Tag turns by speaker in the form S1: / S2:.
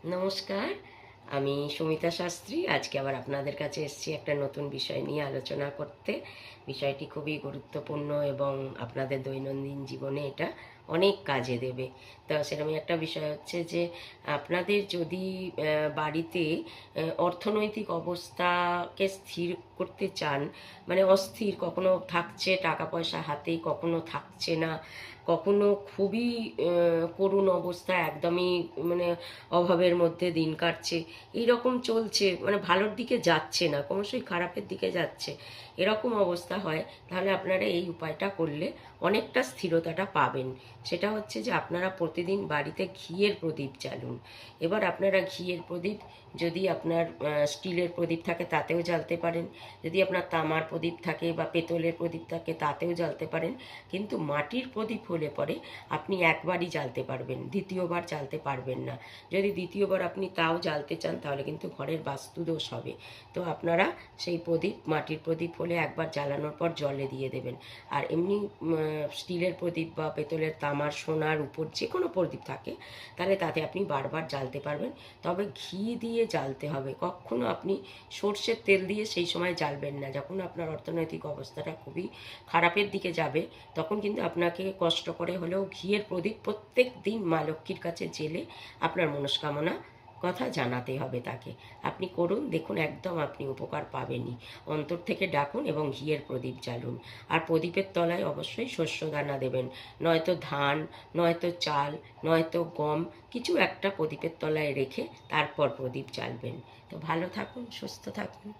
S1: নমস্কার, আমি সুমিতা শাস্ত্রী। আজকে আবার আপনাদের কাছে এসেছি একটা নতুন বিষয় নিয়ে আলোচনা করতে। বিষয়টি খুবই গুরুত্বপূর্ণ এবং আপনাদের দৈনন্দিন জীবনে এটা অনেক কাজে দেবে। তো সেরকমই একটা বিষয় হচ্ছে যে আপনাদের যদি বাড়িতে অর্থনৈতিক অবস্থাকে স্থির করতে চান, মানে অস্থির, কখনো থাকছে টাকা পয়সা হাতে, কখনো থাকছে না, কখনো খুবই করুণ অবস্থা, একদমই মানে অভাবের মধ্যে দিন কাটছে, এইরকম চলছে, মানে ভালোর দিকে যাচ্ছে না, ক্রমশই খারাপের দিকে যাচ্ছে, এরকম অবস্থা হয়, তাহলে আপনারা এই উপায়টা করলে অনেকটা স্থিরতাটা পাবেন। সেটা হচ্ছে যে আপনারা প্রতিদিন বাড়িতে ঘিয়ের প্রদীপ জ্বালুন। এবার আপনারা ঘিয়ের প্রদীপ, যদি আপনার স্টিলের প্রদীপ থাকে তাতেও জ্বালতে পারেন, যদি আপনার তামার প্রদীপ থাকে বা পেতলের প্রদীপ থাকে তাতেও জ্বালতে পারেন, কিন্তু মাটির প্রদীপ হলে পরে আপনি একবারই জ্বালতে পারবেন, দ্বিতীয়বার জ্বালতে পারবেন না। যদি দ্বিতীয়বার আপনি তাও জ্বালতে চান তাহলে কিন্তু ঘরের বাস্তুদোষ হবে। তো আপনারা সেই প্রদীপ, মাটির প্রদীপ হলে একবার জ্বালানোর পর জলে দিয়ে দেবেন। আর এমনি স্টিলের প্রদীপ বা পেতলের, তামার, সোনার উপর যে কোনো প্রদীপ থাকে তাহলে তাতে আপনি বারবার জ্বালতে পারবেন। তবে ঘি দিয়ে জ্বালতে হবে, কখনো আপনি সর্ষের তেল দিয়ে সেই সময় জ্বালবেন না। যখন আপনার অর্থনৈতিক অবস্থাটা খুবই খারাপের দিকে যাবে তখন কিন্তু আপনাকে কষ্ট করে হলেও ঘিয়ের প্রদীপ প্রত্যেক দিন মা লক্ষ্মীর কাছে জেলে আপনার মনস্কামনা কথা জানাতে হবে তাকে। আপনি করুন, দেখুন একদম আপনি উপকার পাবেনই। অন্তর থেকে ডাকুন এবং ঘিয়ের প্রদীপ জ্বালুন। আর প্রদীপের তলায় অবশ্যই শস্যদানা দেবেন, নয়তো ধান, নয়তো চাল, নয়তো গম, কিছু একটা প্রদীপের তলায় রেখে তারপর প্রদীপ জ্বালবেন। তো ভালো থাকুন, সুস্থ থাকুন।